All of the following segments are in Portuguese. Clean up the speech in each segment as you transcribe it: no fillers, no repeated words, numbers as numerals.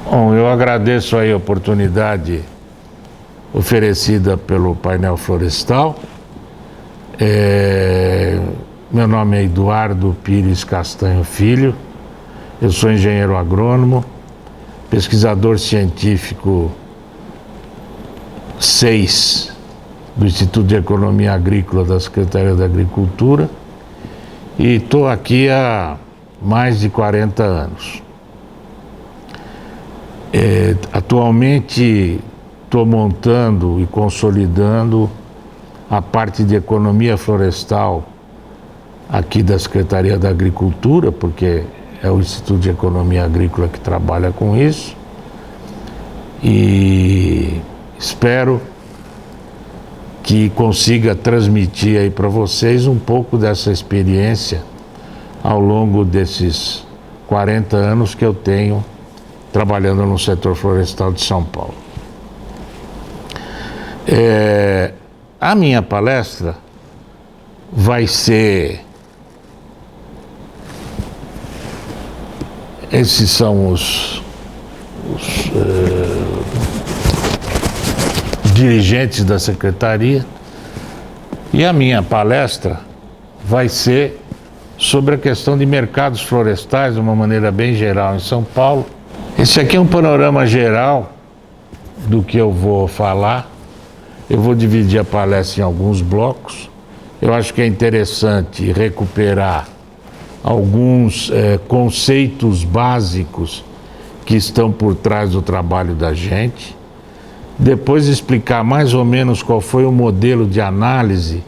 Bom, eu agradeço aí a oportunidade oferecida pelo painel florestal. Meu nome é Eduardo Pires Castanho Filho, eu sou engenheiro agrônomo, pesquisador científico 6 do Instituto de Economia Agrícola da Secretaria da Agricultura e estou aqui há mais de 40 anos. Atualmente estou montando e consolidando a parte de economia florestal aqui da Secretaria da Agricultura, porque é o Instituto de Economia Agrícola que trabalha com isso, e espero que consiga transmitir aí para vocês um pouco dessa experiência ao longo desses 40 anos que eu tenho trabalhando no setor florestal de São Paulo. A minha palestra vai ser... Esses são os dirigentes da secretaria, e a minha palestra vai ser sobre a questão de mercados florestais de uma maneira bem geral em São Paulo. Esse aqui é um panorama geral do que eu vou falar. Eu vou dividir a palestra em alguns blocos. Eu acho que é interessante recuperar alguns conceitos básicos que estão por trás do trabalho da gente. Depois explicar mais ou menos qual foi o modelo de análise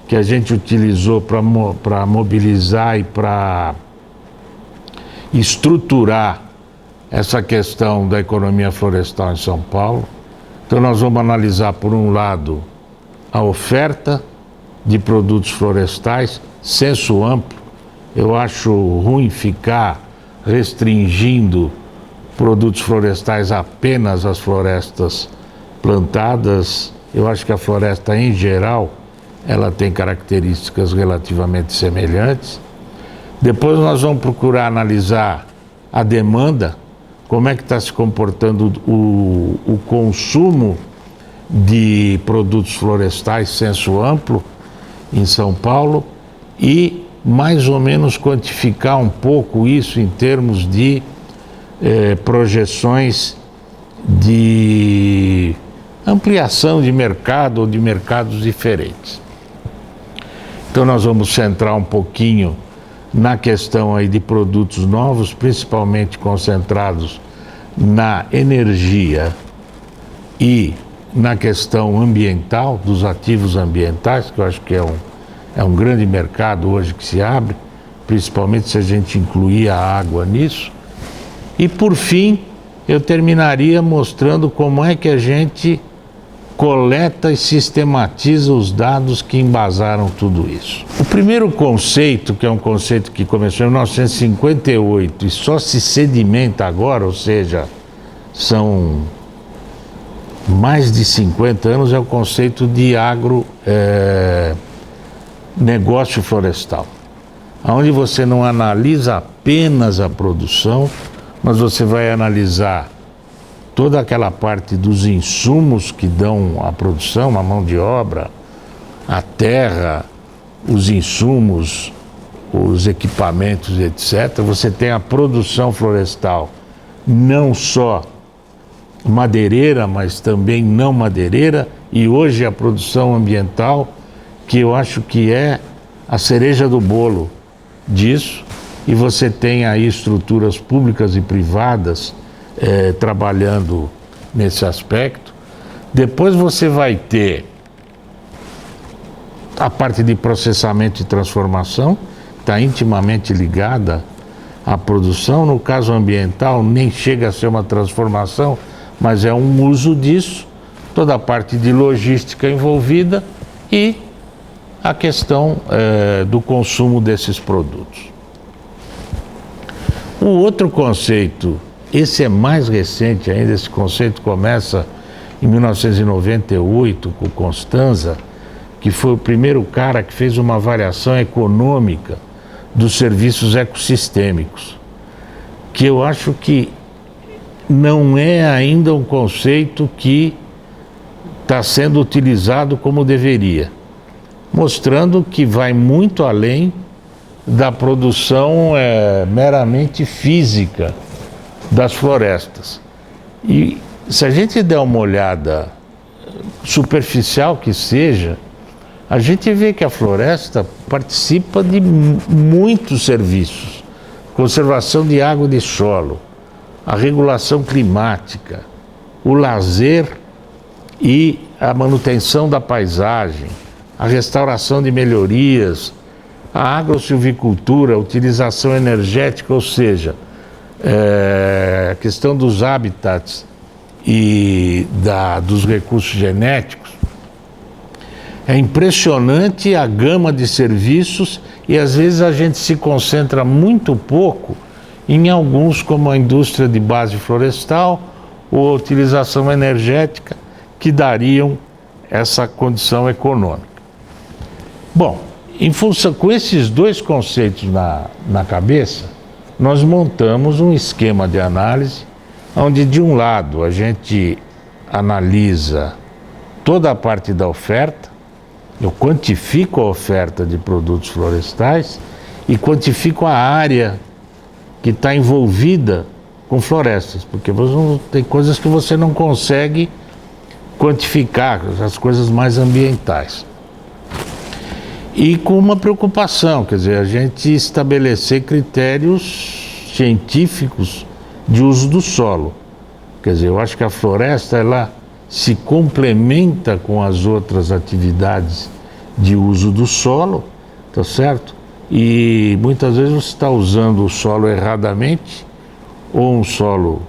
que a gente utilizou para mobilizar e para estruturar essa questão da economia florestal em São Paulo. Então nós vamos analisar, por um lado, a oferta de produtos florestais, senso amplo. Eu acho ruim ficar restringindo produtos florestais apenas às florestas plantadas. Eu acho que a floresta, em geral, ela tem características relativamente semelhantes. Depois nós vamos procurar analisar a demanda, como é que está se comportando o consumo de produtos florestais senso amplo em São Paulo e mais ou menos quantificar um pouco isso em termos de projeções de ampliação de mercado ou de mercados diferentes. Então nós vamos centrar um pouquinho na questão aí de produtos novos, principalmente concentrados na energia e na questão ambiental, dos ativos ambientais, que eu acho que é um grande mercado hoje que se abre, principalmente se a gente incluir a água nisso. E por fim, eu terminaria mostrando como é que a gente coleta e sistematiza os dados que embasaram tudo isso. O primeiro conceito, que é um conceito que começou em 1958 e só se sedimenta agora, ou seja, são mais de 50 anos, é o conceito de negócio florestal, onde você não analisa apenas a produção, mas você vai analisar toda aquela parte dos insumos que dão a produção, a mão de obra, a terra, os insumos, os equipamentos, etc. Você tem a produção florestal, não só madeireira, mas também não madeireira, e hoje a produção ambiental, que eu acho que é a cereja do bolo disso, e você tem aí estruturas públicas e privadas trabalhando nesse aspecto. Depois você vai ter a parte de processamento e transformação, está intimamente ligada à produção. No caso ambiental, nem chega a ser uma transformação, mas é um uso disso, toda a parte de logística envolvida e a questão do consumo desses produtos. O outro conceito, esse é mais recente ainda, esse conceito começa em 1998 com Constanza, que foi o primeiro cara que fez uma avaliação econômica dos serviços ecossistêmicos, que eu acho que não é ainda um conceito que está sendo utilizado como deveria, mostrando que vai muito além da produção meramente física das florestas. E se a gente der uma olhada superficial que seja, a gente vê que a floresta participa de muitos serviços: conservação de água e de solo, a regulação climática, o lazer e a manutenção da paisagem, a restauração de melhorias, a agrosilvicultura, a utilização energética, ou seja, a questão dos habitats e dos recursos genéticos. É impressionante a gama de serviços e às vezes a gente se concentra muito pouco em alguns, como a indústria de base florestal ou a utilização energética, que dariam essa condição econômica. Bom, em função, com esses dois conceitos na cabeça, nós montamos um esquema de análise onde, de um lado, a gente analisa toda a parte da oferta. Eu quantifico a oferta de produtos florestais e quantifico a área que está envolvida com florestas, porque tem coisas que você não consegue quantificar, as coisas mais ambientais. E com uma preocupação, quer dizer, a gente estabelecer critérios científicos de uso do solo. Quer dizer, eu acho que a floresta, ela se complementa com as outras atividades de uso do solo, tá certo? E muitas vezes você está usando o solo erradamente, ou um solo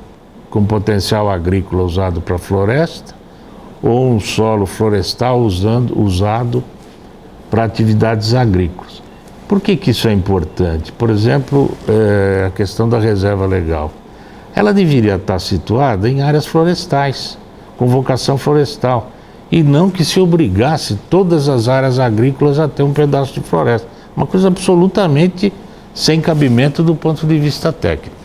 com potencial agrícola usado para floresta, ou um solo florestal usado para atividades agrícolas. Por que isso é importante? Por exemplo, a questão da reserva legal. Ela deveria estar situada em áreas florestais, com vocação florestal, e não que se obrigasse todas as áreas agrícolas a ter um pedaço de floresta. Uma coisa absolutamente sem cabimento do ponto de vista técnico.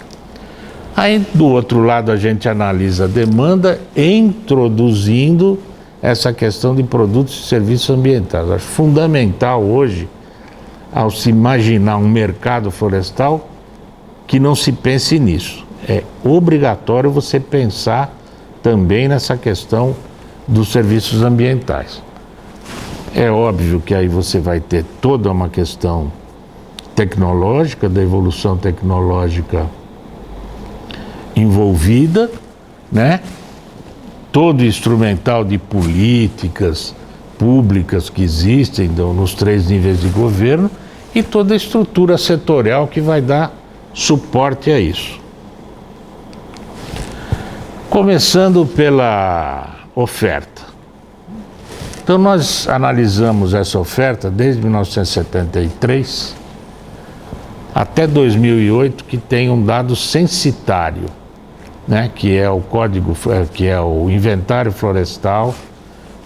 Aí, do outro lado, a gente analisa a demanda, introduzindo essa questão de produtos e serviços ambientais. Acho fundamental hoje, ao se imaginar um mercado florestal, que não se pense nisso. É obrigatório você pensar também nessa questão dos serviços ambientais. É óbvio que aí você vai ter toda uma questão tecnológica, da evolução tecnológica envolvida, né? Todo instrumental de políticas públicas que existem nos 3 níveis de governo e toda a estrutura setorial que vai dar suporte a isso. Começando pela oferta. Então nós analisamos essa oferta desde 1973 até 2008, que tem um dado censitário, né, que é o código, que é o inventário florestal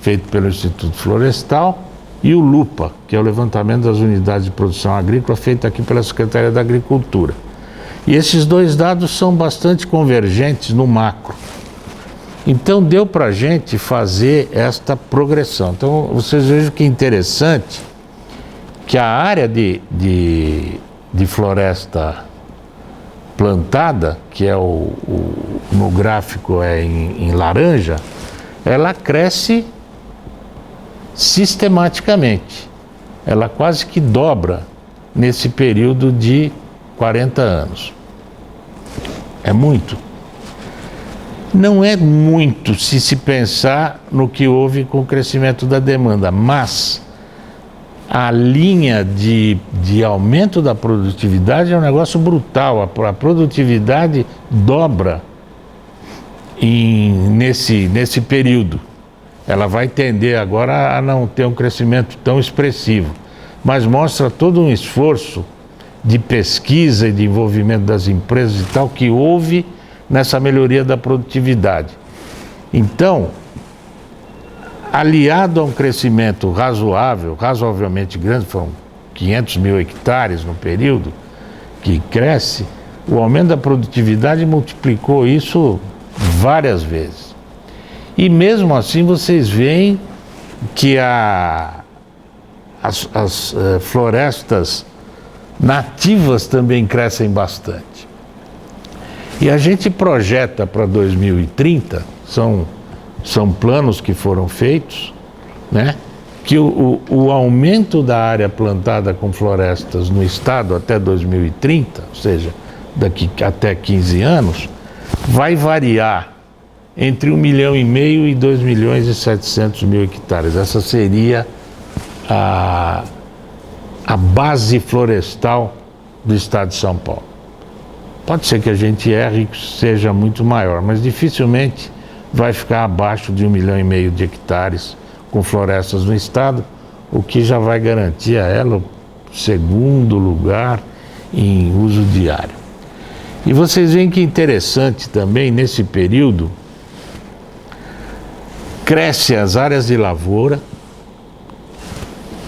feito pelo Instituto Florestal, e o LUPA, que é o levantamento das unidades de produção agrícola feito aqui pela Secretaria da Agricultura. E esses dois dados são bastante convergentes no macro. Então deu para a gente fazer esta progressão. Então vocês vejam que interessante que a área de floresta plantada, que é no gráfico em laranja, ela cresce sistematicamente. Ela quase que dobra nesse período de 40 anos. É muito. Não é muito se pensar no que houve com o crescimento da demanda, mas a linha de aumento da produtividade é um negócio brutal. A produtividade dobra nesse período. Ela vai tender agora a não ter um crescimento tão expressivo, mas mostra todo um esforço de pesquisa e de envolvimento das empresas e tal que houve nessa melhoria da produtividade. Então, aliado a um crescimento razoavelmente grande, foram 500 mil hectares no período que cresce, o aumento da produtividade multiplicou isso várias vezes. E mesmo assim vocês veem que as florestas nativas também crescem bastante. E a gente projeta para 2030, são planos que foram feitos, né? Que o aumento da área plantada com florestas no estado até 2030, ou seja, daqui até 15 anos, vai variar entre 1,5 milhão e 2 milhões e 700 mil hectares. Essa seria a base florestal do estado de São Paulo. Pode ser que a gente erre e seja muito maior, mas dificilmente vai ficar abaixo de 1,5 milhão de hectares com florestas no estado, o que já vai garantir a ela o segundo lugar em uso diário. E vocês veem que interessante também, nesse período, crescem as áreas de lavoura,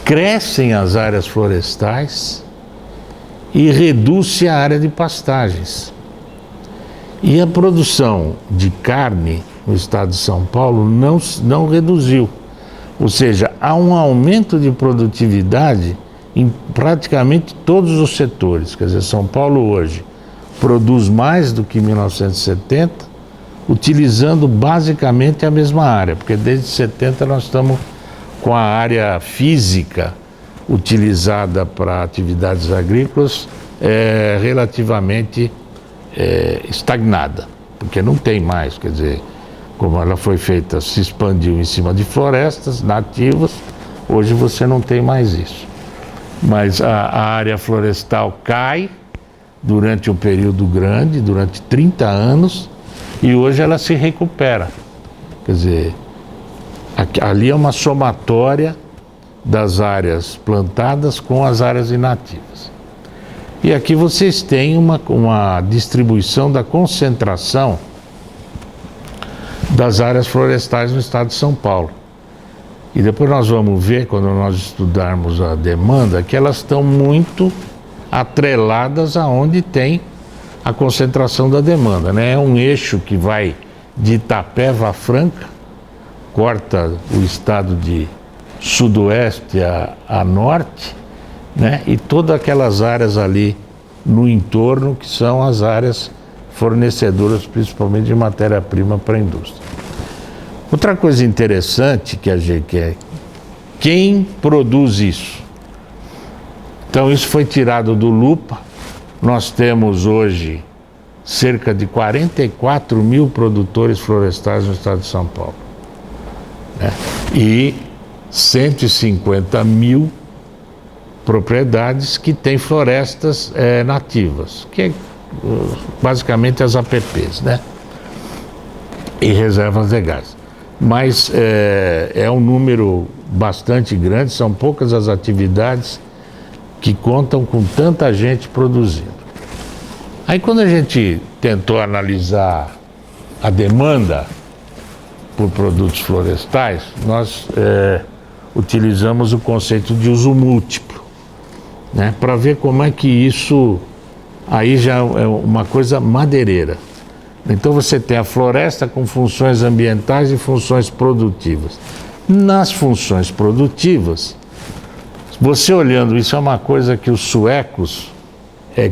crescem as áreas florestais e reduz-se a área de pastagens. E a produção de carne no estado de São Paulo não reduziu. Ou seja, há um aumento de produtividade em praticamente todos os setores. Quer dizer, São Paulo hoje produz mais do que em 1970, utilizando basicamente a mesma área, porque desde 70 nós estamos com a área física utilizada para atividades agrícolas relativamente estagnada, porque não tem mais, quer dizer, como ela foi feita, se expandiu em cima de florestas nativas, hoje você não tem mais isso. Mas a área florestal cai durante um período grande, durante 30 anos, e hoje ela se recupera. Quer dizer, ali é uma somatória das áreas plantadas com as áreas inativas. E aqui vocês têm uma distribuição da concentração das áreas florestais no estado de São Paulo. E depois nós vamos ver, quando nós estudarmos a demanda, que elas estão muito atreladas aonde tem a concentração da demanda, né? É um eixo que vai de Itapeva a Franca, corta o estado de sudoeste a norte, né? E todas aquelas áreas ali no entorno, que são as áreas fornecedoras principalmente de matéria-prima para a indústria. Outra coisa interessante que a gente quer, quem produz isso? Então isso foi tirado do Lupa. Nós temos hoje cerca de 44 mil produtores florestais no estado de São Paulo, né? E 150 mil propriedades que têm florestas nativas, que é basicamente as APPs, né? E reservas legais. Mas é um número bastante grande, são poucas as atividades que contam com tanta gente produzindo. Aí quando a gente tentou analisar a demanda por produtos florestais, nós utilizamos o conceito de uso múltiplo, né? Para ver como é que isso aí já é uma coisa madeireira. Então você tem a floresta com funções ambientais e funções produtivas. Nas funções produtivas, você olhando isso, é uma coisa que os suecos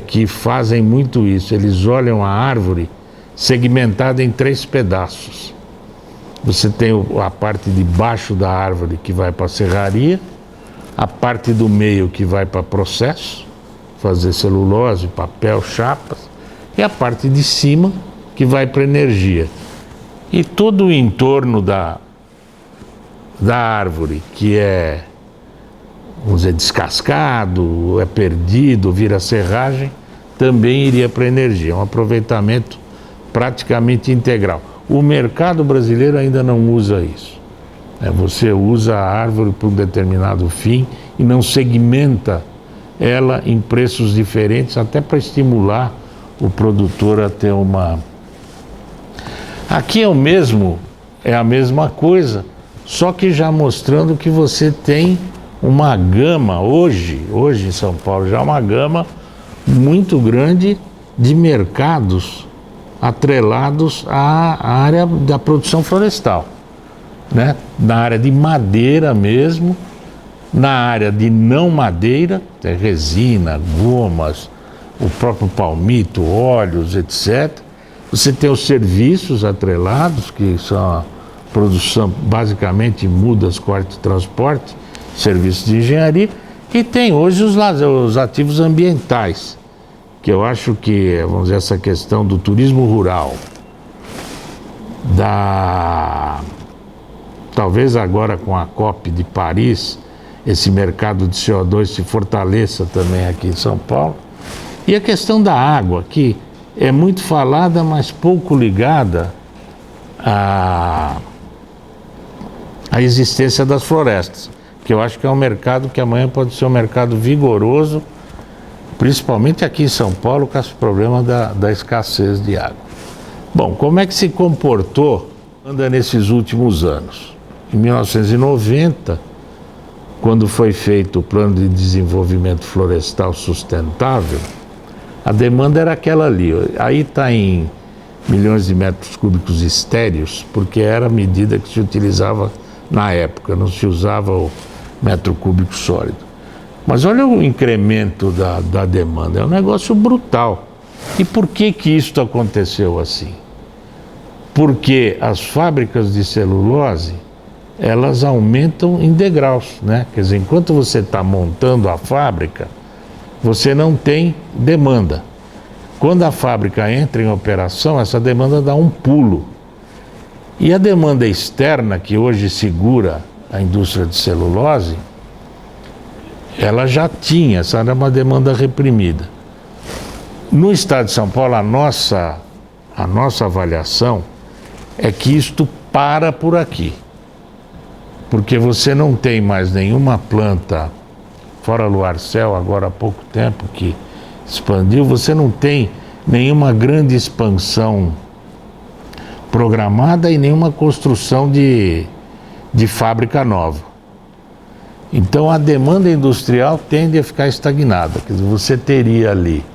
que fazem muito isso. Eles olham a árvore segmentada em 3 pedaços. Você tem a parte de baixo da árvore que vai para a serraria, a parte do meio que vai para processo, fazer celulose, papel, chapas, e a parte de cima que vai para energia. E todo o entorno da árvore, que vamos dizer, descascado, perdido, vira serragem, também iria para energia. Um aproveitamento praticamente integral. O mercado brasileiro ainda não usa isso. Você usa a árvore para um determinado fim e não segmenta ela em preços diferentes, até para estimular o produtor a ter uma... Aqui é a mesma coisa, só que já mostrando que você tem uma gama, hoje em São Paulo, já uma gama muito grande de mercados atrelados à área da produção florestal, né? Na área de madeira mesmo, na área de não madeira, resina, gomas, o próprio palmito, óleos, etc. Você tem os serviços atrelados, que são a produção, basicamente, mudas, corte e transporte, serviços de engenharia, e tem hoje os ativos ambientais, que eu acho que, vamos dizer, essa questão do turismo rural, talvez agora com a COP de Paris, esse mercado de CO2 se fortaleça também aqui em São Paulo. E a questão da água, que é muito falada, mas pouco ligada à existência das florestas, que eu acho que é um mercado que amanhã pode ser um mercado vigoroso, principalmente aqui em São Paulo, com esse problema da escassez de água. Bom, como é que se comportou nesses últimos anos? Em 1990, quando foi feito o Plano de Desenvolvimento Florestal Sustentável, a demanda era aquela ali. Aí está em milhões de metros cúbicos estéreos, porque era a medida que se utilizava na época, não se usava o metro cúbico sólido. Mas olha o incremento da demanda, é um negócio brutal. E por que isso aconteceu assim? Porque as fábricas de celulose, elas aumentam em degraus, né? Quer dizer, enquanto você está montando a fábrica, você não tem demanda. Quando a fábrica entra em operação, essa demanda dá um pulo. E a demanda externa, que hoje segura a indústria de celulose, ela já tinha, essa era uma demanda reprimida. No estado de São Paulo, a nossa avaliação é que isto para por aqui. Porque você não tem mais nenhuma planta, fora Luarcel, agora há pouco tempo que expandiu, você não tem nenhuma grande expansão programada e nenhuma construção de fábrica nova. Então a demanda industrial tende a ficar estagnada. Quer dizer, você teria ali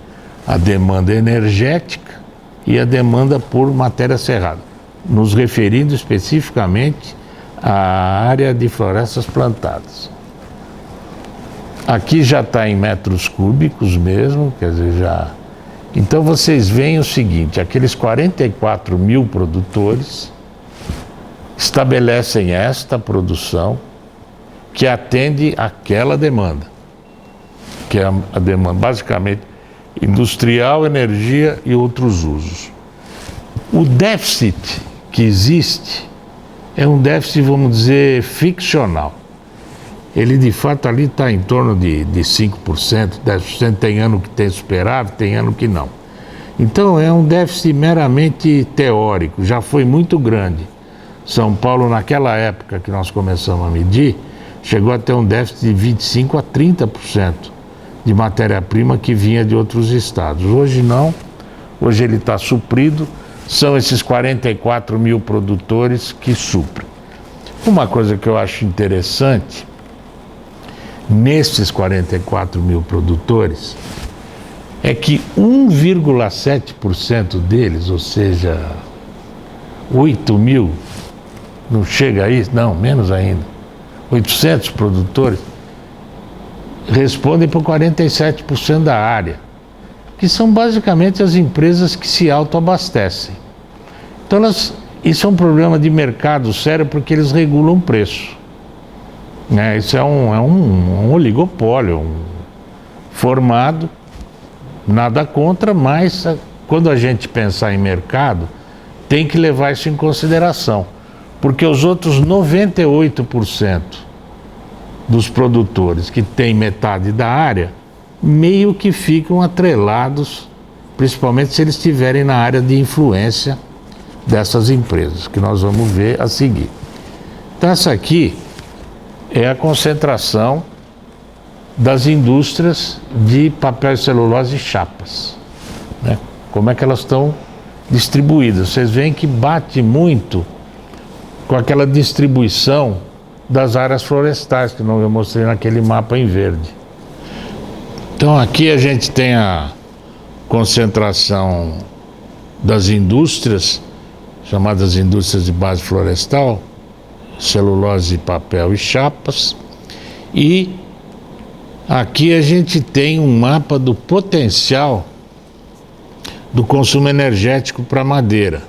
a demanda energética e a demanda por matéria serrada, nos referindo especificamente à área de florestas plantadas. Aqui já está em metros cúbicos mesmo, quer dizer, já... Então vocês veem o seguinte, aqueles 44 mil produtores estabelecem esta produção que atende àquela demanda, que é a demanda basicamente industrial, energia e outros usos. O déficit que existe é um déficit, vamos dizer, ficcional. Ele de fato ali está em torno de 5%, 10%, tem ano que tem superávit, tem ano que não. Então é um déficit meramente teórico, já foi muito grande. São Paulo, naquela época que nós começamos a medir, chegou a ter um déficit de 25% a 30% de matéria-prima que vinha de outros estados. Hoje não, hoje ele está suprido, são esses 44 mil produtores que suprem. Uma coisa que eu acho interessante, nesses 44 mil produtores, é que 1,7% deles, ou seja, 8 mil, não chega a isso, não, menos ainda, 800 produtores, respondem por 47% da área, que são basicamente as empresas que se autoabastecem. Então, isso é um problema de mercado sério, porque eles regulam o preço. Isso é um oligopólio formado, nada contra, mas quando a gente pensar em mercado, tem que levar isso em consideração, porque os outros 98% dos produtores que têm metade da área, meio que ficam atrelados, principalmente se eles estiverem na área de influência dessas empresas, que nós vamos ver a seguir. Então essa aqui é a concentração das indústrias de papel e celulose e chapas, né? Como é que elas estão distribuídas. Vocês veem que bate muito com aquela distribuição das áreas florestais que eu mostrei naquele mapa em verde. Então aqui a gente tem a concentração das indústrias, chamadas indústrias de base florestal, celulose, papel e chapas. E aqui a gente tem um mapa do potencial do consumo energético para madeira,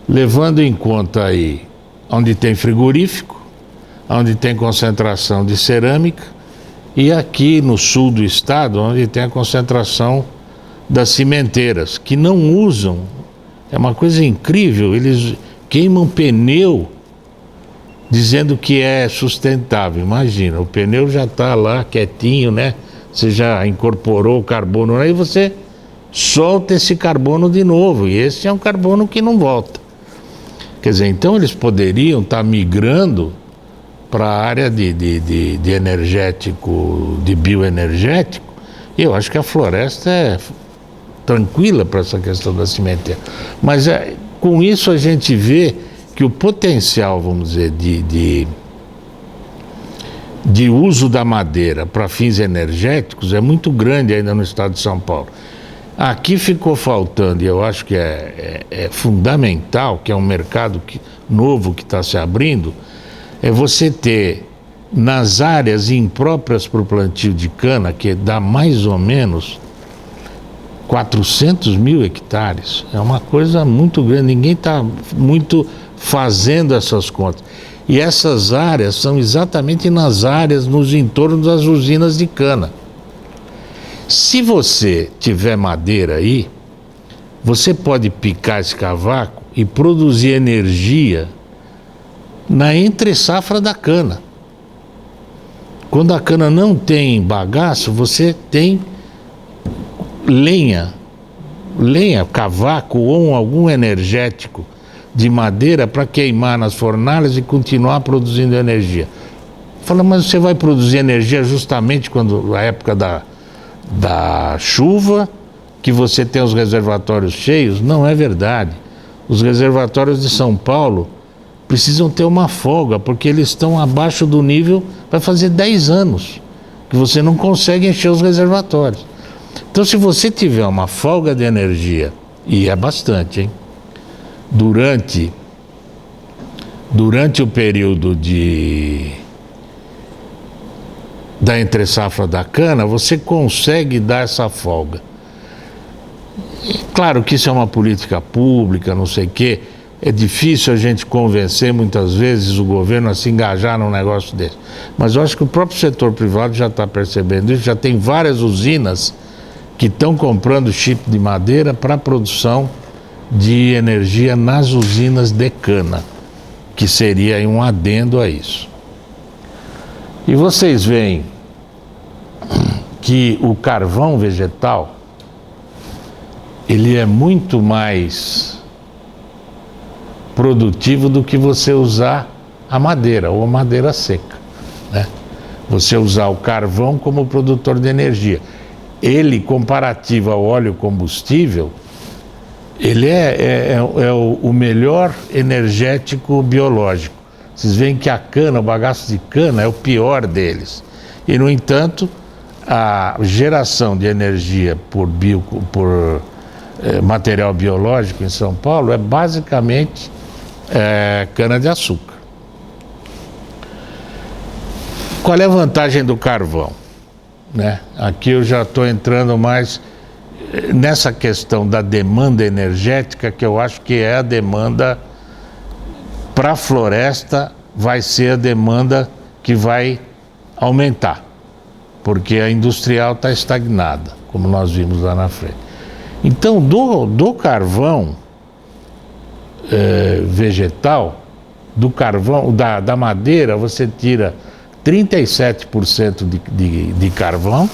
levando em conta aí onde tem frigorífico, onde tem concentração de cerâmica, e aqui no sul do estado, onde tem a concentração das cimenteiras, que não usam, é uma coisa incrível, eles queimam pneu dizendo que é sustentável. Imagina, o pneu já está lá quietinho, né? Você já incorporou o carbono, aí você solta esse carbono de novo, e esse é um carbono que não volta. Quer dizer, então eles poderiam estar migrando para a área de energético, de bioenergético, e eu acho que a floresta é tranquila para essa questão da cimenteira. Mas com isso a gente vê que o potencial, vamos dizer, de uso da madeira para fins energéticos é muito grande ainda no estado de São Paulo. Aqui ficou faltando, e eu acho que é fundamental, que é um mercado novo que está se abrindo, é você ter nas áreas impróprias para o plantio de cana, que dá mais ou menos 400 mil hectares, é uma coisa muito grande, ninguém está muito fazendo essas contas. E essas áreas são exatamente nas áreas, nos entornos das usinas de cana. Se você tiver madeira aí, você pode picar esse cavaco e produzir energia na entre-safra da cana. Quando a cana não tem bagaço, você tem lenha, cavaco ou algum energético de madeira para queimar nas fornalhas e continuar produzindo energia. Fala, mas você vai produzir energia justamente quando a época da chuva, que você tem os reservatórios cheios? Não é verdade. Os reservatórios de São Paulo precisam ter uma folga, porque eles estão abaixo do nível, vai fazer 10 anos que você não consegue encher os reservatórios. Então, se você tiver uma folga de energia, e é bastante, hein? Durante o período da entre-safra da cana, você consegue dar essa folga. Claro que isso é uma política pública, não sei o quê. É difícil a gente convencer muitas vezes o governo a se engajar num negócio desse. Mas eu acho que o próprio setor privado já está percebendo isso. Já tem várias usinas que estão comprando chip de madeira para a produção de energia nas usinas de cana, que seria um adendo a isso. E vocês veem que o carvão vegetal, ele é muito mais produtivo do que você usar a madeira ou a madeira seca, né? Você usar o carvão como produtor de energia. Ele, comparativo ao óleo combustível, ele é o melhor energético biológico. Vocês veem que a cana, o bagaço de cana, é o pior deles. E, no entanto, a geração de energia por material biológico em São Paulo é basicamente cana-de-açúcar. Qual é a vantagem do carvão, né? Aqui eu já estou entrando mais nessa questão da demanda energética, que eu acho que é a demanda para a floresta, vai ser a demanda que vai aumentar, porque a industrial está estagnada, como nós vimos lá na frente. Então, do carvão vegetal, do carvão, da madeira, você tira 37% de carvão,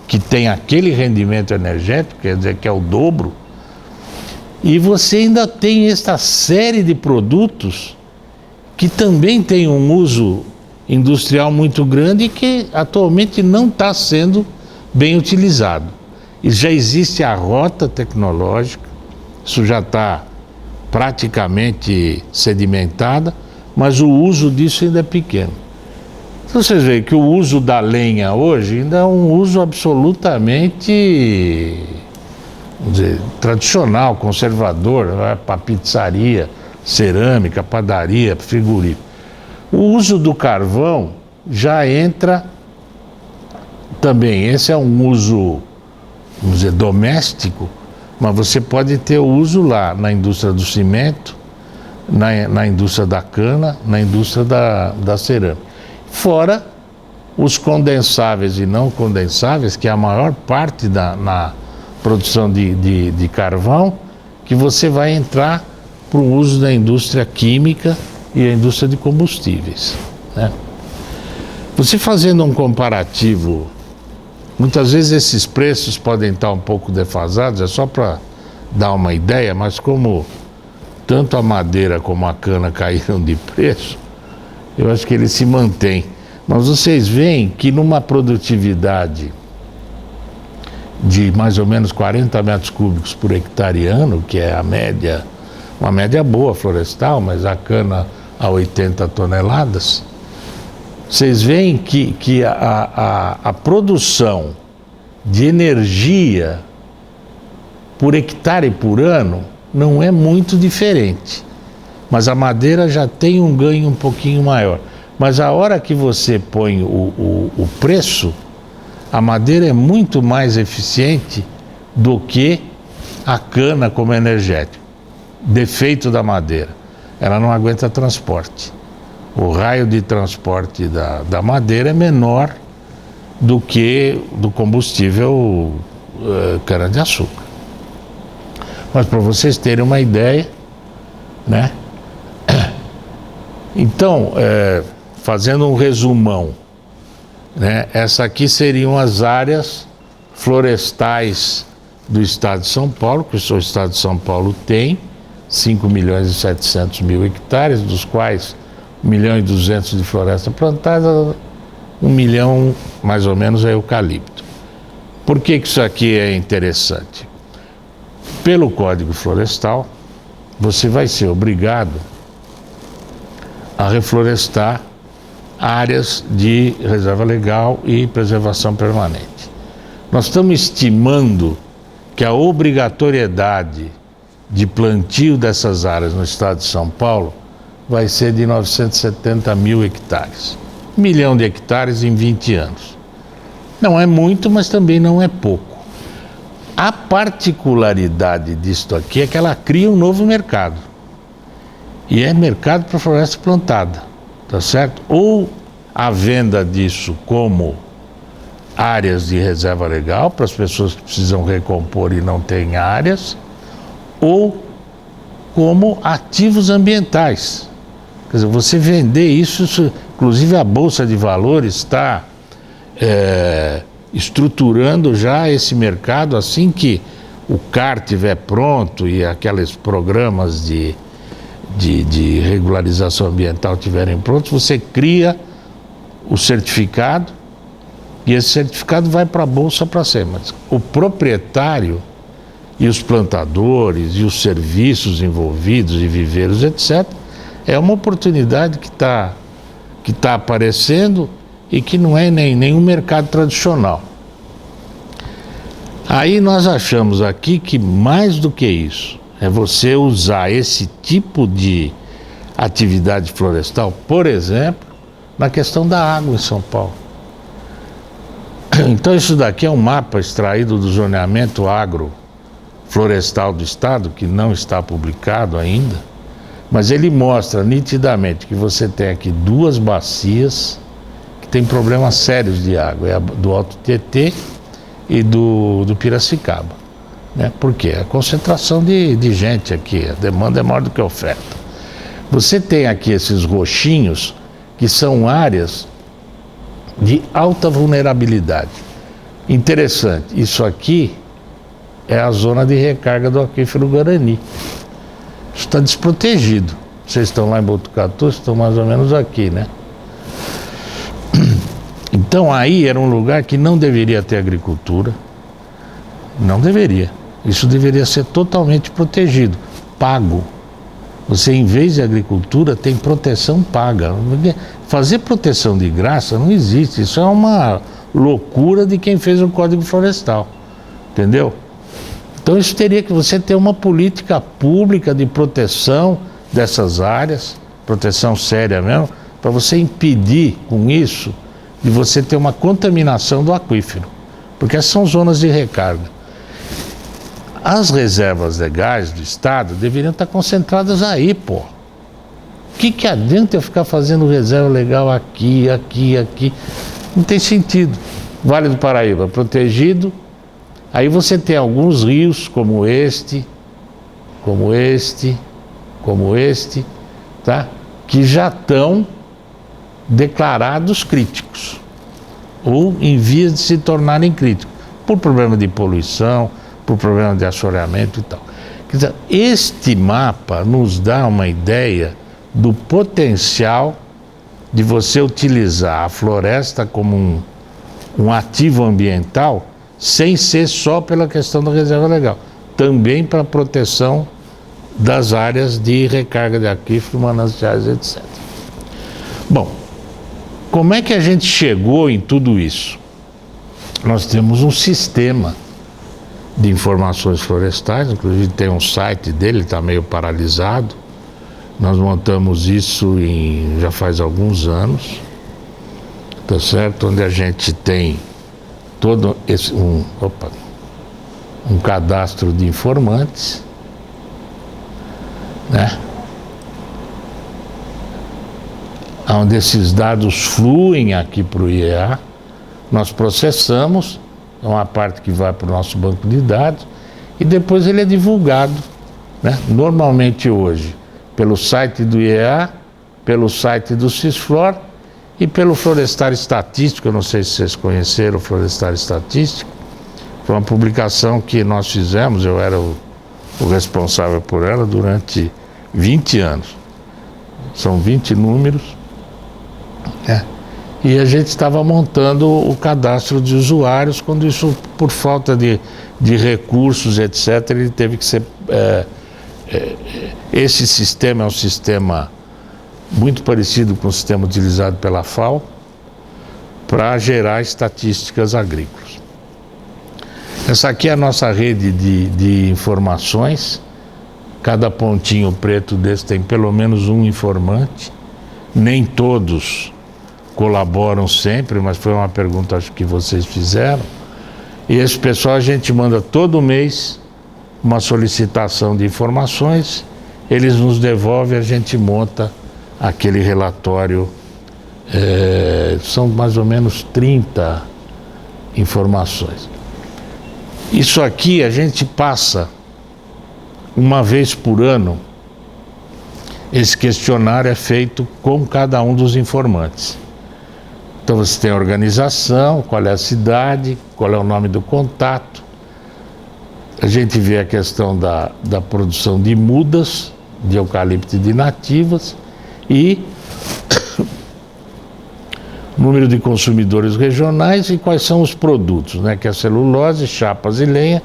que tem aquele rendimento energético, quer dizer que é o dobro, e você ainda tem esta série de produtos que também tem um uso industrial muito grande e que atualmente não está sendo bem utilizado. E já existe a rota tecnológica, isso já está praticamente sedimentada, mas o uso disso ainda é pequeno. Então vocês veem que o uso da lenha hoje ainda é um uso absolutamente vamos dizer, tradicional, conservador, para pizzaria, cerâmica, padaria, frigorífico. O uso do carvão já entra também. Esse é um uso, vamos dizer, doméstico, mas você pode ter o uso lá na indústria do cimento, na indústria da cana, na indústria da cerâmica. Fora os condensáveis e não condensáveis, que é a maior parte na produção de carvão, que você vai entrar para o uso da indústria química e a indústria de combustíveis, né? Você fazendo um comparativo, muitas vezes esses preços podem estar um pouco defasados, é só para dar uma ideia, mas como tanto a madeira como a cana caíram de preço, eu acho que ele se mantém. Mas vocês veem que numa produtividade de mais ou menos 40 metros cúbicos por hectare ano, que é a média, uma média boa florestal, mas a cana a 80 toneladas, vocês veem que a produção de energia por hectare por ano não é muito diferente, mas a madeira já tem um ganho um pouquinho maior. Mas a hora que você põe o preço, a madeira é muito mais eficiente do que a cana como energético. Defeito da madeira, ela não aguenta transporte. O raio de transporte da madeira é menor do que do combustível cana-de-açúcar. Mas para vocês terem uma ideia, né? Então, fazendo um resumão, né? Essa aqui seriam as áreas florestais do estado de São Paulo, que o estado de São Paulo tem 5.700.000 hectares, dos quais 1.200.000 de floresta plantada, 1 milhão mais ou menos é eucalipto. Por que isso aqui é interessante? Pelo Código Florestal, você vai ser obrigado a reflorestar áreas de reserva legal e preservação permanente. Nós estamos estimando que a obrigatoriedade de plantio dessas áreas no estado de São Paulo vai ser de 970.000 hectares. 1 milhão de hectares em 20 anos. Não é muito, mas também não é pouco. A particularidade disto aqui é que ela cria um novo mercado. E é mercado para floresta plantada, tá certo? Ou a venda disso como áreas de reserva legal, para as pessoas que precisam recompor e não têm áreas, ou como ativos ambientais. Quer dizer, você vender isso, inclusive a Bolsa de Valores está estruturando já esse mercado assim que o CAR estiver pronto e aqueles programas de regularização ambiental estiverem prontos, você cria o certificado e esse certificado vai para a Bolsa para ser. Mas o proprietário e os plantadores e os serviços envolvidos e viveiros, etc., é uma oportunidade que tá aparecendo e que não é nenhum mercado tradicional. Aí nós achamos aqui que mais do que isso, é você usar esse tipo de atividade florestal, por exemplo, na questão da água em São Paulo. Então isso daqui é um mapa extraído do zoneamento agroflorestal do estado, que não está publicado ainda, mas ele mostra nitidamente que você tem aqui duas bacias que tem problemas sérios de água, é a do Alto Tietê e do Piracicaba, né? Por quê? A concentração de gente aqui, a demanda é maior do que a oferta. Você tem aqui esses roxinhos, que são áreas de alta vulnerabilidade. Interessante, isso aqui é a zona de recarga do aquífero Guarani. Isso está desprotegido. Vocês estão lá em Botucatu, estão mais ou menos aqui, né? Então aí era um lugar que não deveria ter agricultura, não deveria. Isso deveria ser totalmente protegido, pago. Você, em vez de agricultura, tem proteção paga. Fazer proteção de graça não existe, isso é uma loucura de quem fez o Código Florestal, entendeu? Então isso teria que você ter uma política pública de proteção dessas áreas, proteção séria mesmo, para você impedir com isso de você ter uma contaminação do aquífero, porque essas são zonas de recarga. As reservas legais do Estado deveriam estar concentradas aí, pô. O que adianta eu ficar fazendo reserva legal aqui? Não tem sentido. Vale do Paraíba, protegido. Aí você tem alguns rios, como este, tá? Que já estão declarados críticos, ou em vias de se tornarem críticos, por problema de poluição, por problema de assoreamento e tal. Quer dizer, este mapa nos dá uma ideia do potencial de você utilizar a floresta como um ativo ambiental, sem ser só pela questão da reserva legal, também para a proteção das áreas de recarga de aquífero, mananciais, etc. Bom, como é que a gente chegou em tudo isso? Nós temos um sistema de informações florestais, inclusive tem um site dele, está meio paralisado. Nós montamos isso já faz alguns anos, tá certo? Onde a gente tem todo um cadastro de informantes, né? Onde esses dados fluem aqui para o IEA, nós processamos, é uma parte que vai para o nosso banco de dados e depois ele é divulgado, né? Normalmente hoje pelo site do IEA, pelo site do Cisflor e pelo Florestar Estatístico. Eu não sei se vocês conheceram o Florestar Estatístico, foi uma publicação que nós fizemos, eu era o responsável por ela durante 20 anos. São 20 números, né? E a gente estava montando o cadastro de usuários, quando isso, por falta de recursos, etc., ele teve que ser... esse sistema é um sistema muito parecido com o sistema utilizado pela FAO para gerar estatísticas agrícolas. Essa aqui é a nossa rede de informações. Cada pontinho preto desse tem pelo menos um informante. Nem todos colaboram sempre, mas foi uma pergunta, acho que vocês fizeram. E esse pessoal a gente manda todo mês uma solicitação de informações, eles nos devolvem, a gente monta aquele relatório. São mais ou menos 30 informações. Isso aqui a gente passa uma vez por ano. Esse questionário é feito com cada um dos informantes. Então você tem a organização, qual é a cidade, qual é o nome do contato. A gente vê a questão da produção de mudas, de eucalipto e de nativas, e número de consumidores regionais e quais são os produtos, né? Que é celulose, chapas e lenha,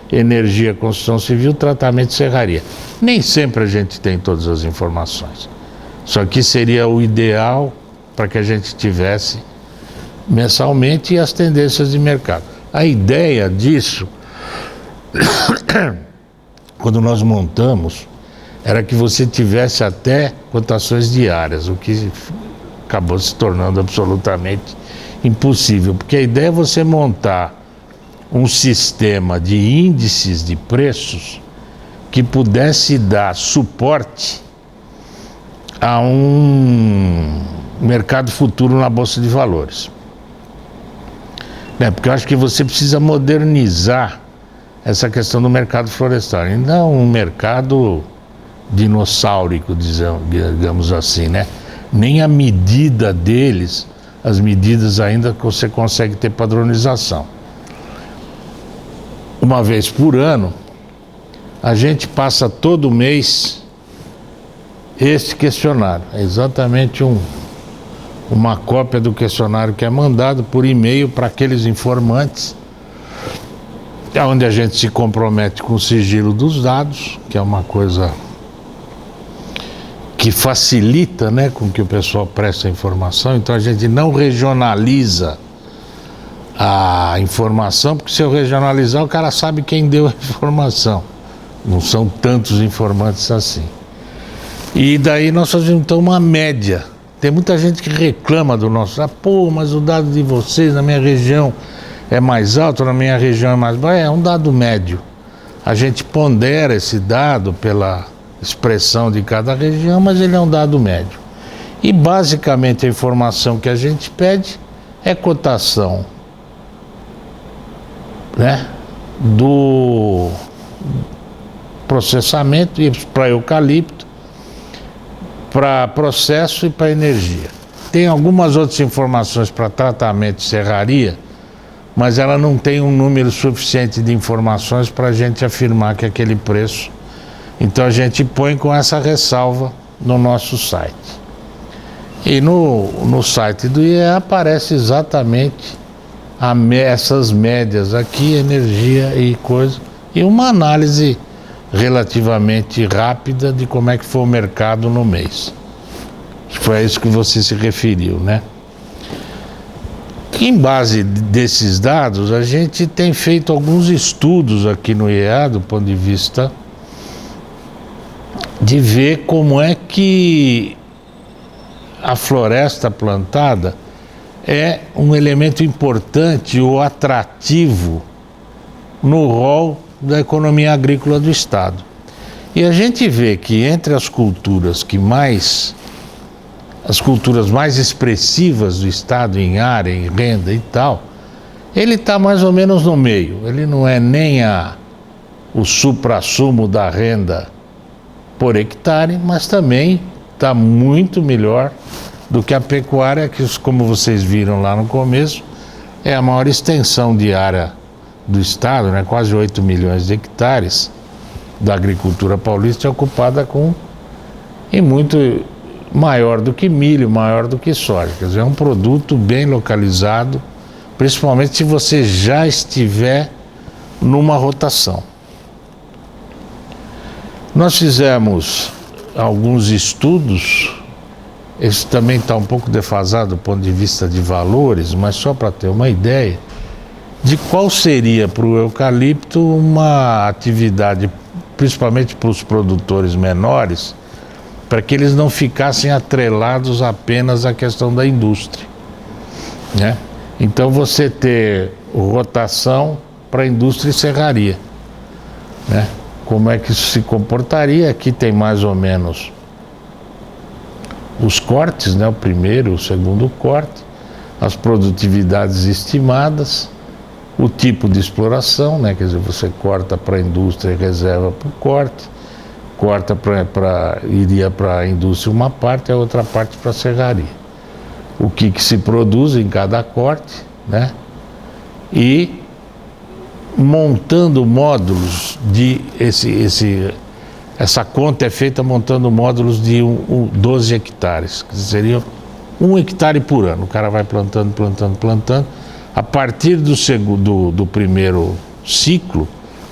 energia, construção civil, tratamento e serraria. Nem sempre a gente tem todas as informações. Isso aqui seria o ideal para que a gente tivesse mensalmente, e as tendências de mercado. A ideia disso, quando nós montamos, era que você tivesse até cotações diárias, o que acabou se tornando absolutamente impossível, porque a ideia é você montar um sistema de índices de preços que pudesse dar suporte a um mercado futuro na Bolsa de Valores. Porque eu acho que você precisa modernizar essa questão do mercado florestal, e não um mercado dinossáurico, digamos assim, né? Nem a medida deles, as medidas ainda que você consegue ter padronização. Uma vez por ano, a gente passa todo mês este questionário. É exatamente uma cópia do questionário que é mandado por e-mail para aqueles informantes, onde a gente se compromete com o sigilo dos dados, que é uma coisa que facilita, né, com que o pessoal preste a informação. Então a gente não regionaliza a informação, porque se eu regionalizar, o cara sabe quem deu a informação. Não são tantos informantes assim. E daí nós fazemos então uma média. Tem muita gente que reclama do nosso, pô, mas o dado de vocês na minha região é mais alto, na minha região é mais baixo. É um dado médio. A gente pondera esse dado pela expressão de cada região, mas ele é um dado médio. E basicamente a informação que a gente pede é cotação, né, do processamento para eucalipto, para processo e para energia. Tem algumas outras informações para tratamento de serraria, mas ela não tem um número suficiente de informações para a gente afirmar que aquele preço. Então a gente põe com essa ressalva no nosso site. E no site do IEA aparece exatamente essas médias aqui, energia e coisa, e uma análise relativamente rápida de como é que foi o mercado no mês. Foi a isso que você se referiu, né? Em base desses dados, a gente tem feito alguns estudos aqui no IEA, do ponto de vista de ver como é que a floresta plantada é um elemento importante ou atrativo no rol da economia agrícola do Estado. E a gente vê que entre as culturas mais expressivas do Estado em área, em renda e tal, ele está mais ou menos no meio. Ele não é nem o suprassumo da renda por hectare, mas também está muito melhor do que a pecuária, que, como vocês viram lá no começo, é a maior extensão de área do Estado, né? Quase 8 milhões de hectares da agricultura paulista é ocupada e muito maior do que milho, maior do que soja. Quer dizer, é um produto bem localizado, principalmente se você já estiver numa rotação. Nós fizemos alguns estudos, esse também está um pouco defasado do ponto de vista de valores, mas só para ter uma ideia de qual seria para o eucalipto uma atividade, principalmente para os produtores menores, para que eles não ficassem atrelados apenas à questão da indústria, né? Então você ter rotação para indústria e serraria, né? Como é que isso se comportaria? Aqui tem mais ou menos os cortes, né? O primeiro, o segundo corte, as produtividades estimadas, o tipo de exploração, né? Quer dizer, você corta para a indústria e reserva para o corte, corta iria para a indústria uma parte, a outra parte para a serraria. O que se produz em cada corte, né? E montando módulos essa conta é feita montando módulos de 12 hectares, que seria 1 hectare por ano. O cara vai plantando. A partir do primeiro ciclo,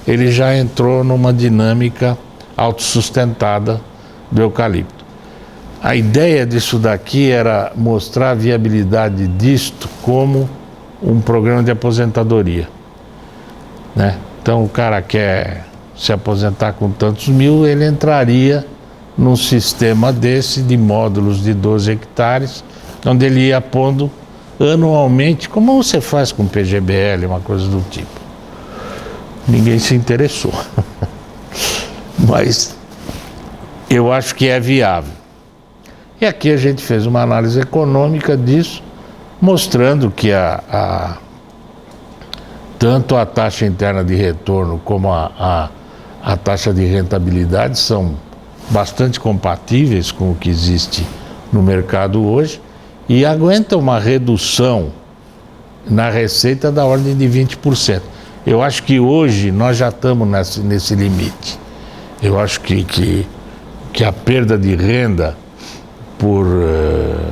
ele já entrou numa dinâmica autossustentada do eucalipto. A ideia disso daqui era mostrar a viabilidade disto como um programa de aposentadoria, né? Então o cara quer se aposentar com tantos mil, ele entraria num sistema desse de módulos de 12 hectares, onde ele ia pondo anualmente, como você faz com PGBL, uma coisa do tipo. Ninguém se interessou. Mas eu acho que é viável. E aqui a gente fez uma análise econômica disso, mostrando que tanto a taxa interna de retorno como a taxa de rentabilidade são bastante compatíveis com o que existe no mercado hoje e aguentam uma redução na receita da ordem de 20%. Eu acho que hoje nós já estamos nesse limite. Eu acho que a perda de renda por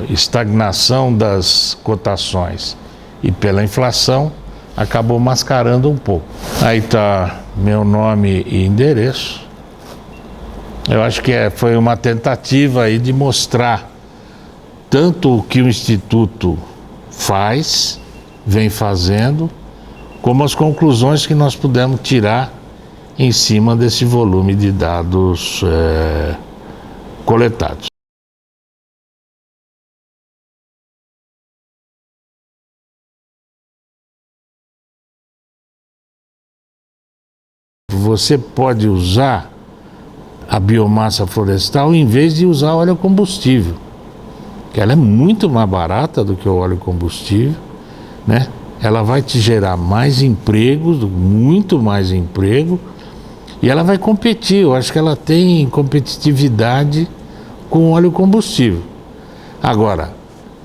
estagnação das cotações e pela inflação acabou mascarando um pouco. Aí está meu nome e endereço. Eu acho que foi uma tentativa aí de mostrar tanto o que o Instituto faz vem fazendo, como as conclusões que nós pudemos tirar em cima desse volume de dados coletados. Você pode usar a biomassa florestal em vez de usar óleo combustível, que ela é muito mais barata do que o óleo combustível, né? Ela vai te gerar mais empregos, muito mais emprego, e ela vai competir. Eu acho que ela tem competitividade com o óleo combustível. Agora,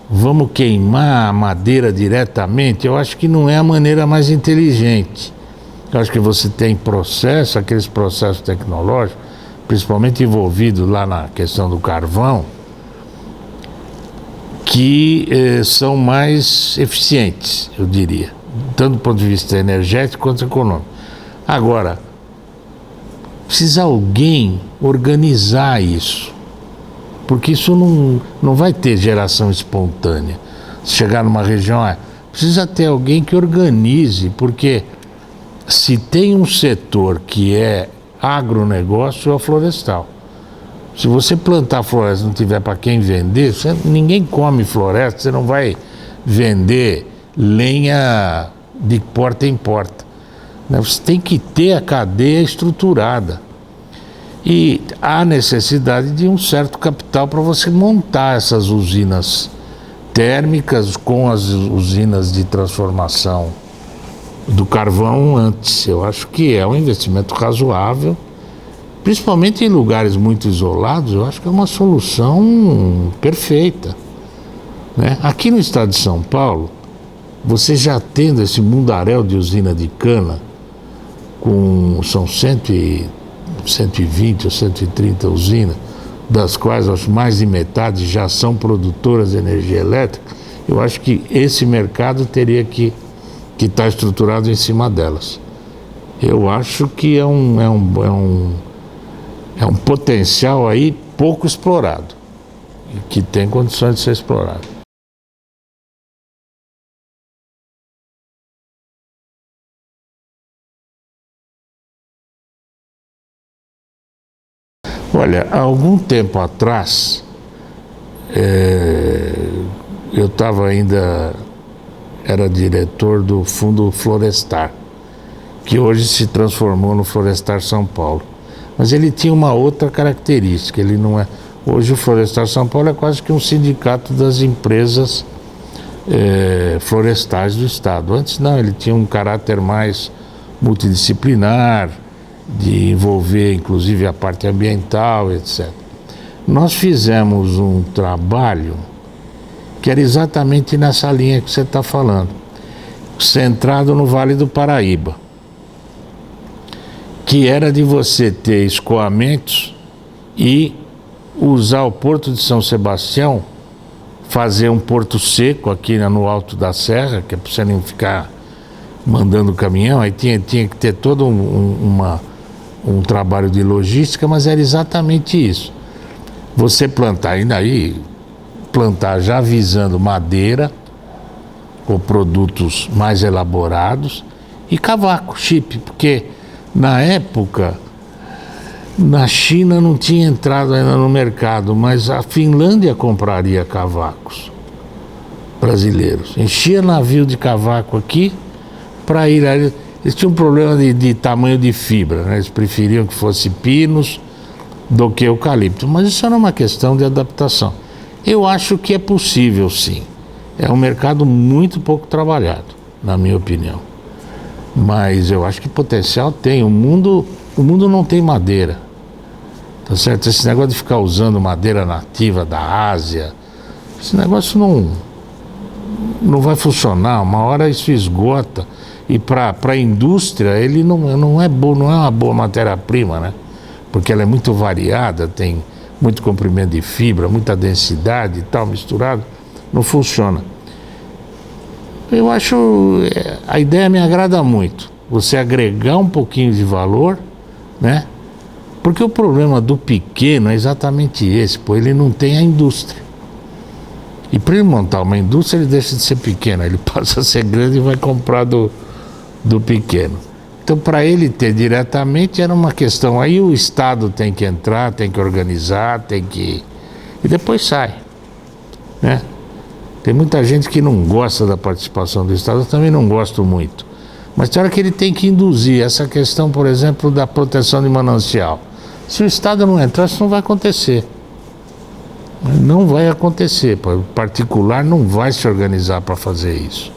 vamos queimar a madeira diretamente? Eu acho que não é a maneira mais inteligente. Eu acho que você tem processo, aqueles processos tecnológicos, principalmente envolvidos lá na questão do carvão, que são mais eficientes, eu diria, tanto do ponto de vista energético quanto econômico. Agora, precisa alguém organizar isso, porque isso não vai ter geração espontânea. Se chegar numa região, precisa ter alguém que organize, porque se tem um setor que é agronegócio, é o florestal. Se você plantar floresta e não tiver para quem vender, ninguém come floresta, você não vai vender lenha de porta em porta. Você tem que ter a cadeia estruturada. E há necessidade de um certo capital para você montar essas usinas térmicas com as usinas de transformação do carvão antes. Eu acho que é um investimento razoável, principalmente em lugares muito isolados. Eu acho que é uma solução perfeita, né? Aqui no estado de São Paulo, você já tendo esse mundaréu de usina de cana, são 120 ou 130 usinas, das quais acho mais de metade já são produtoras de energia elétrica. Eu acho que esse mercado teria que estar estruturado em cima delas. Eu acho que é um potencial aí pouco explorado, e que tem condições de ser explorado. Olha, há algum tempo atrás, eu era diretor do Fundo Florestar, que hoje se transformou no Florestar São Paulo. Mas ele tinha uma outra característica, ele não é... Hoje o Florestar São Paulo é quase que um sindicato das empresas florestais do estado. Antes não, ele tinha um caráter mais multidisciplinar, de envolver inclusive a parte ambiental, etc. Nós fizemos um trabalho que era exatamente nessa linha que você está falando, centrado no Vale do Paraíba, que era de você ter escoamentos e usar o Porto de São Sebastião, fazer um porto seco aqui no alto da serra, que é para você não ficar mandando caminhão. Aí tinha que ter todo um trabalho de logística, mas era exatamente isso. Você plantar já visando madeira ou produtos mais elaborados e cavaco, chip, porque na época na China não tinha entrado ainda no mercado, mas a Finlândia compraria cavacos brasileiros, enchia navio de cavaco aqui para ir ali. Eles tinham um problema de tamanho de fibra, né? Eles preferiam que fosse pinos do que eucalipto, mas isso era uma questão de adaptação. Eu acho que é possível, sim. É um mercado muito pouco trabalhado, na minha opinião. Mas eu acho que potencial tem. O mundo não tem madeira, tá certo? Esse negócio de ficar usando madeira nativa da Ásia, esse negócio não vai funcionar. Uma hora isso esgota. E para a indústria ele não é uma boa matéria-prima, né? Porque ela é muito variada, tem muito comprimento de fibra, muita densidade e tal, misturado, não funciona. Eu acho, a ideia me agrada muito, você agregar um pouquinho de valor, né? Porque o problema do pequeno é exatamente esse, ele não tem a indústria. E para ele montar uma indústria, ele deixa de ser pequeno, ele passa a ser grande e vai comprar do pequeno. Então, para ele ter diretamente, era uma questão. Aí o Estado tem que entrar, tem que organizar, tem que... E depois sai, né? Tem muita gente que não gosta da participação do Estado, eu também não gosto muito. Mas tem hora que ele tem que induzir essa questão, por exemplo, da proteção de manancial. Se o Estado não entrar, isso não vai acontecer. Não vai acontecer. O particular não vai se organizar para fazer isso.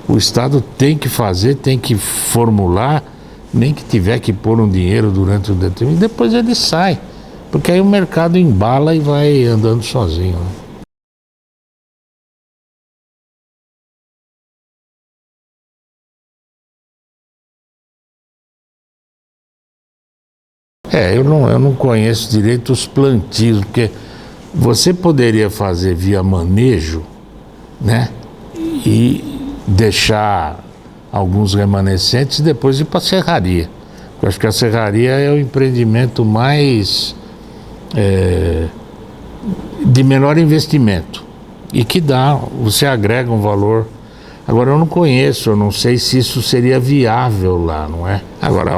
O Estado tem que fazer, tem que formular, nem que tiver que pôr um dinheiro durante um determinado, e depois ele sai. Porque aí o mercado embala e vai andando sozinho, né? Eu não conheço direito os plantios, porque você poderia fazer via manejo, né? E deixar alguns remanescentes e depois ir para a serraria. Eu acho que a serraria é o empreendimento mais de menor investimento e que você agrega um valor. Agora eu não conheço, eu não sei se isso seria viável lá, não é? Agora,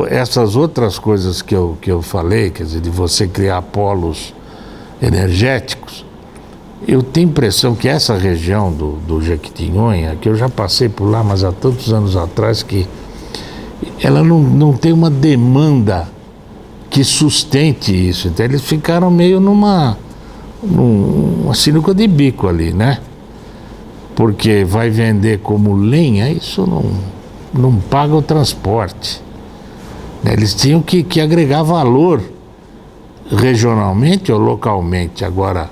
essas outras coisas que eu falei, quer dizer, de você criar polos energéticos, eu tenho impressão que essa região do Jequitinhonha, que eu já passei por lá, mas há tantos anos atrás, que ela não tem uma demanda que sustente isso. Então eles ficaram meio numa sinuca de bico ali, né? Porque vai vender como lenha, isso não paga o transporte. Eles tinham que agregar valor regionalmente ou localmente. Agora,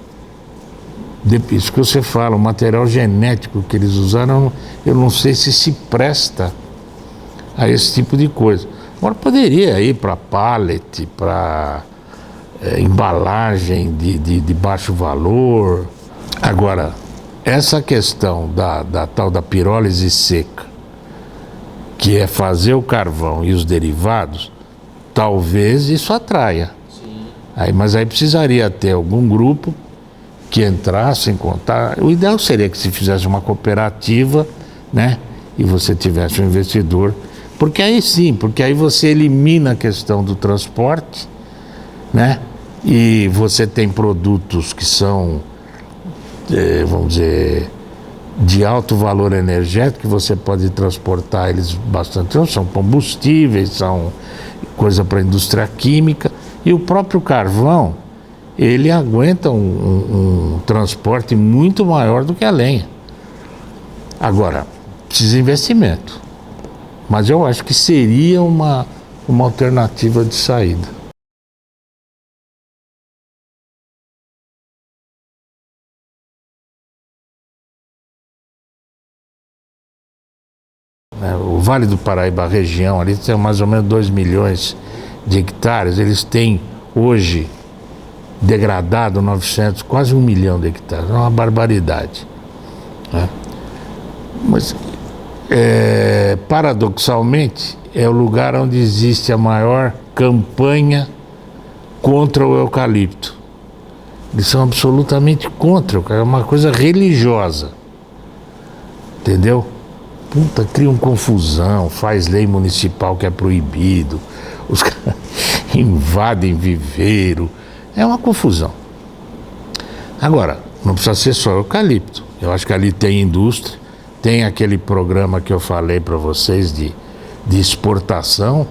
isso que você fala, o material genético que eles usaram, eu não sei se presta a esse tipo de coisa. Agora poderia ir para pallet, para embalagem de baixo valor. Agora, essa questão da tal da pirólise seca, que é fazer o carvão e os derivados, talvez isso atraia. Mas aí precisaria ter algum grupo que entrasse em contato. O ideal seria que se fizesse uma cooperativa, né? E você tivesse um investidor. Porque aí sim, porque aí você elimina a questão do transporte, né? E você tem produtos que são, vamos dizer, de alto valor energético, que você pode transportar eles bastante. São combustíveis, são coisa para a indústria química. E o próprio carvão, ele aguenta um transporte muito maior do que a lenha. Agora, precisa de investimento. Mas eu acho que seria uma alternativa de saída. O Vale do Paraíba, a região ali, tem mais ou menos 2 milhões de hectares. Eles têm hoje degradado 900, quase 1 milhão de hectares. É uma barbaridade, né? Mas, paradoxalmente, é o lugar onde existe a maior campanha contra o eucalipto. Eles são absolutamente contra, é uma coisa religiosa, entendeu? Criam confusão, faz lei municipal que é proibido, os caras invadem viveiro, é uma confusão. Agora, não precisa ser só eucalipto, eu acho que ali tem indústria, tem aquele programa que eu falei para vocês de exportação,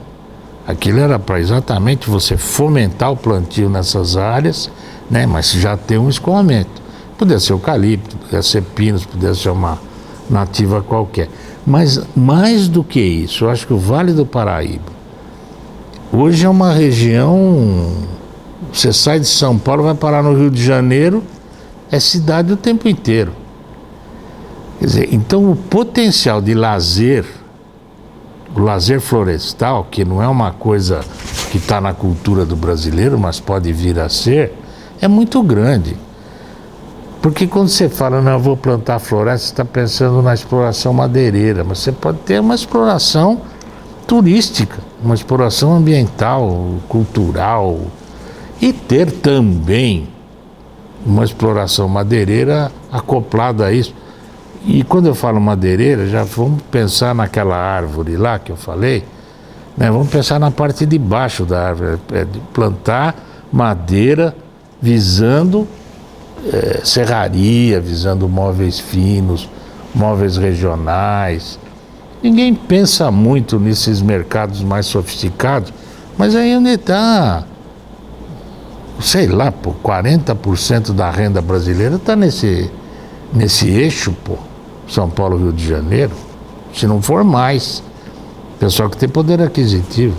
aquilo era para exatamente você fomentar o plantio nessas áreas, né? Mas já tem um escoamento, podia ser eucalipto, podia ser pinos, podia ser uma nativa qualquer. Mas mais do que isso, eu acho que o Vale do Paraíba hoje é uma região, você sai de São Paulo, vai parar no Rio de Janeiro, é cidade o tempo inteiro. Quer dizer, então o potencial de lazer, o lazer florestal, que não é uma coisa que está na cultura do brasileiro, mas pode vir a ser, é muito grande. Porque quando você fala, não, eu vou plantar floresta, você está pensando na exploração madeireira, mas você pode ter uma exploração turística, uma exploração ambiental, cultural, e ter também uma exploração madeireira acoplada a isso. E quando eu falo madeireira, já vamos pensar naquela árvore lá que eu falei, né? Vamos pensar na parte de baixo da árvore, de plantar madeira visando serraria, visando móveis finos, móveis regionais. Ninguém pensa muito nesses mercados mais sofisticados, mas aí onde está, sei lá, pô, 40% da renda brasileira está nesse eixo, pô, São Paulo, Rio de Janeiro, se não for mais. Pessoal que tem poder aquisitivo.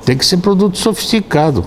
Tem que ser produto sofisticado.